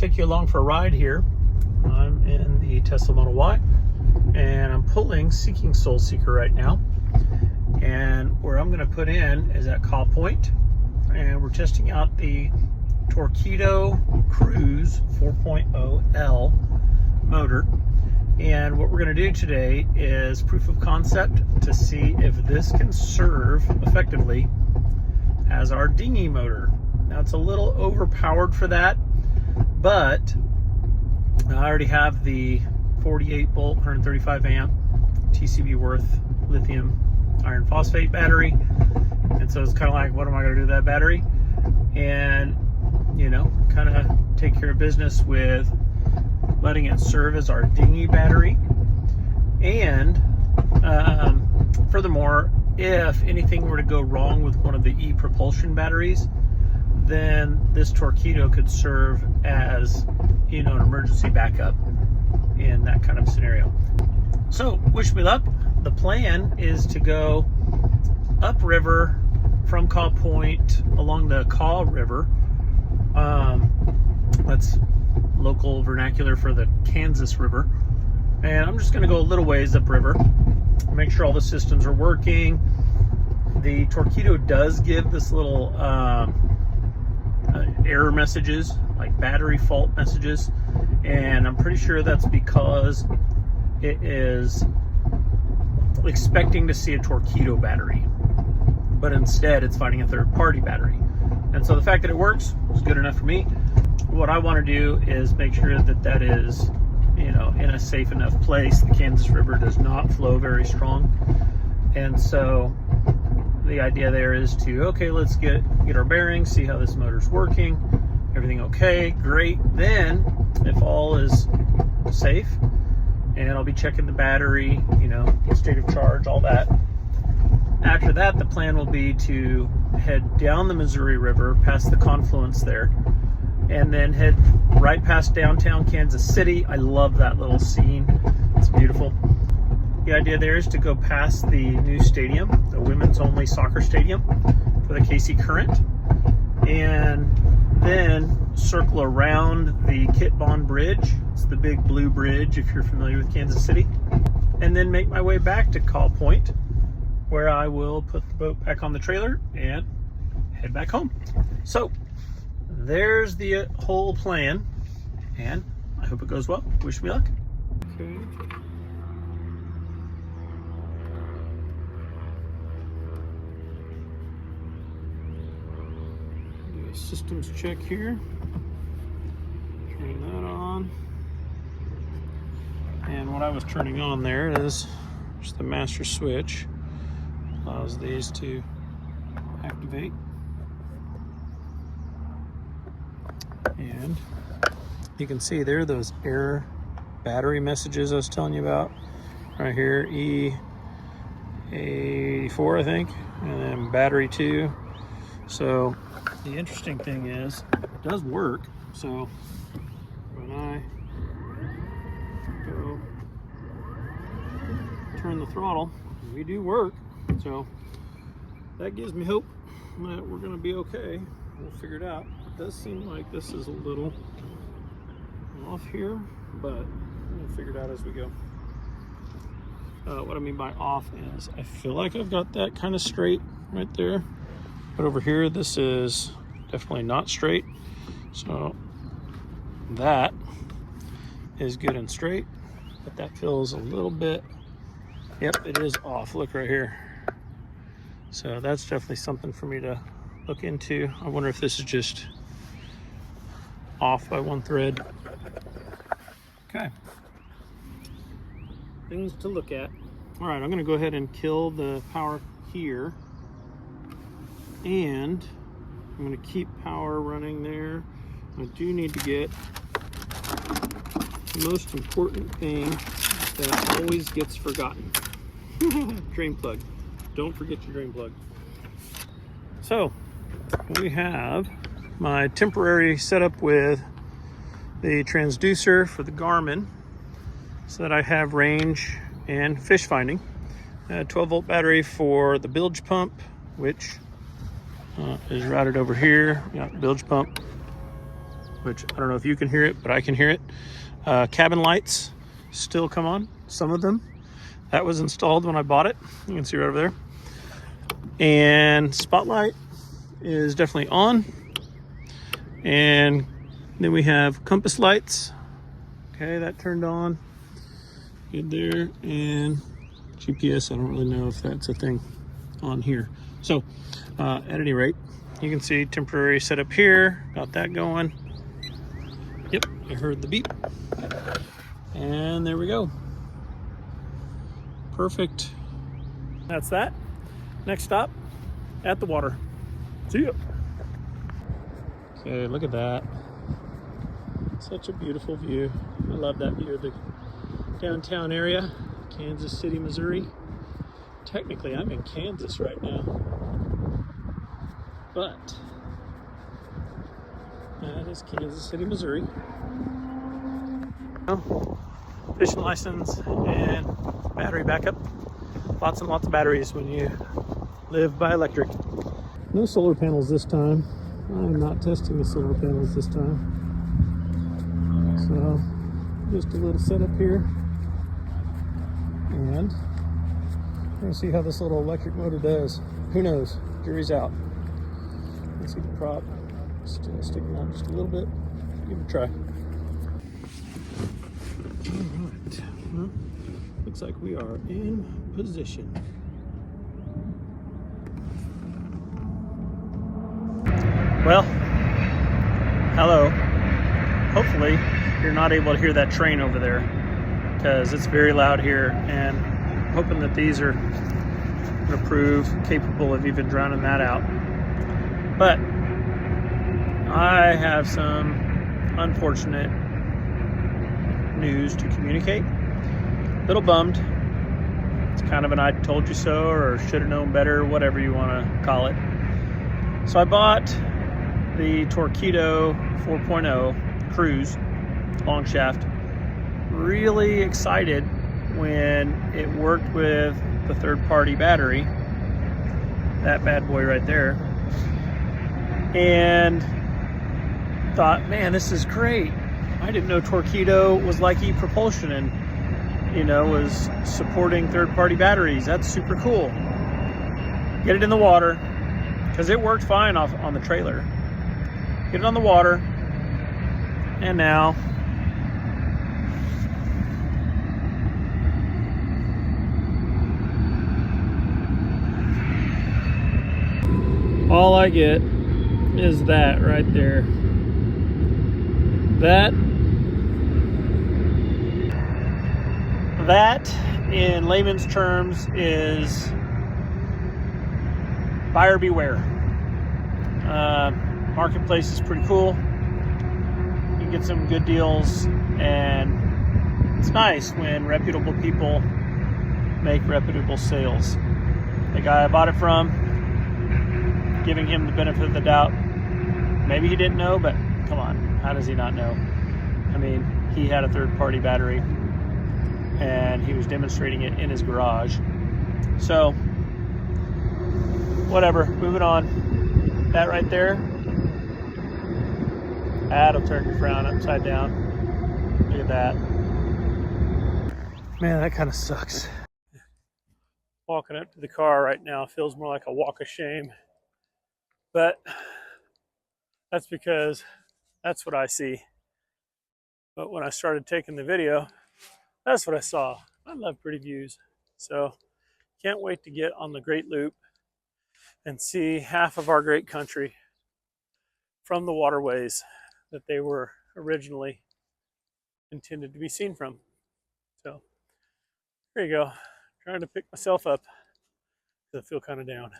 take you along for a ride here. I'm in the Tesla Model Y, and I'm pulling Seeking Soul Seeker right now. And where I'm going to put in is at Call Point, and we're testing out the Torqeedo Cruise 4.0L motor. And what we're going to do today is proof of concept to see if this can serve effectively as our dinghy motor. Now it's a little overpowered for that, but I already have the 48 volt 135 amp TCB worth lithium iron phosphate battery, and so it's kind of like, what am I going to do with that battery? And kind of take care of business with letting it serve as our dinghy battery. And furthermore, if anything were to go wrong with one of the e-propulsion batteries, then this Torqeedo could serve as an emergency backup in that kind of scenario. So wish me luck. The plan is to go upriver from Caw Point along the Caw River. That's local vernacular for the Kansas River. And I'm just going to go a little ways upriver, make sure all the systems are working. The Torqeedo does give this little error messages, like battery fault messages, and I'm pretty sure that's because it is expecting to see a Torqeedo battery, but instead it's finding a third-party battery. And so the fact that it works is good enough for me. What I want to do is make sure that that is in a safe enough place. The Kansas River does not flow very strong, and so the idea there is to, okay, let's get our bearings, see how this motor's working. Everything okay, great. Then if all is safe, and I'll be checking the battery, state of charge, all that. After that, the plan will be to head down the Missouri River past the confluence there, and then head right past downtown Kansas City. I love that little scene. It's beautiful. The idea there is to go past the new stadium, the women's only soccer stadium for the KC Current, and then circle around the Kit Bond Bridge. It's the big blue bridge if you're familiar with Kansas City, and then make my way back to Caw Point, where I will put the boat back on the trailer and head back home. So there's the whole plan, and I hope it goes well. Wish me luck. Okay. Do a systems check here. Turn that on. And what I was turning on there is just the master switch. Allows these to activate. And you can see there those error battery messages I was telling you about right here, E84 I think, and then battery 2. So the interesting thing is it does work. So when I go turn the throttle, we do work. So that gives me hope that we're going to be okay. We'll figure it out. It does seem like this is a little off here, but we'll figure it out as we go. What I mean by off is I feel like I've got that kind of straight right there, but over here this is definitely not straight. So that is good and straight, but that feels a little bit, yep, it is off. Look right here. So that's definitely something for me to look into. I wonder if this is just off by one thread. Okay. Things to look at. All right, I'm going to go ahead and kill the power here. And I'm going to keep power running there. I do need to get the most important thing that always gets forgotten. Drain plug. Don't forget your drain plug. So we have my temporary setup with the transducer for the Garmin so that I have range and fish finding. A 12 volt battery for the bilge pump, which is routed over here. Got the bilge pump which I don't know if you can hear it, but I can hear it. Cabin lights still come on, some of them. That was installed when I bought it. You can see right over there. And spotlight is definitely on. And then we have compass lights. Okay, that turned on. Good there. And GPS, I don't really know if that's a thing on here. So at any rate, you can see temporary setup here. Got that going. Yep, I heard the beep. And there we go. Perfect. That's that. Next stop, at the water. See ya. Okay, look at that. Such a beautiful view. I love that view of the downtown area, Kansas City, Missouri. Technically, I'm in Kansas right now, but that is Kansas City, Missouri. Fishing license and battery backup. Lots and lots of batteries when you live by electric. No solar panels this time. I'm not testing the solar panels this time. So just a little setup here. And we're gonna see how this little electric motor does. Who knows? Jury's out. Let's see the prop still sticking out just a little bit. Give it a try. All right. Well, looks like we are in position. Well, hello. Hopefully you're not able to hear that train over there because it's very loud here, and I'm hoping that these are going to prove capable of even drowning that out. But I have some unfortunate news to communicate. A little bummed. It's kind of an I told you so, or should have known better, whatever you want to call it. So I bought the Torqeedo 4.0 Cruise long shaft. Really excited when it worked with the third-party battery, that bad boy right there, and thought, man, this is great. I didn't know Torqeedo was like e-propulsion and, you know, was supporting third-party batteries. That's super cool. Get it in the water, because it worked fine on the trailer. Get it on the water, and now all I get is that right there. That in layman's terms is buyer beware. Marketplace is pretty cool. You can get some good deals, and it's nice when reputable people make reputable sales. The guy I bought it from, giving him the benefit of the doubt. Maybe he didn't know, but come on, how does he not know? I mean, he had a third-party battery, and he was demonstrating it in his garage. So, whatever, moving on. That right there, that'll turn your frown upside down. Look at that. Man, that kind of sucks. Walking up to the car right now feels more like a walk of shame. But that's because that's what I see. But when I started taking the video, that's what I saw. I love pretty views. So can't wait to get on the Great Loop and see half of our great country from the waterways that they were originally intended to be seen from. So there you go. Trying to pick myself up because I feel kind of down.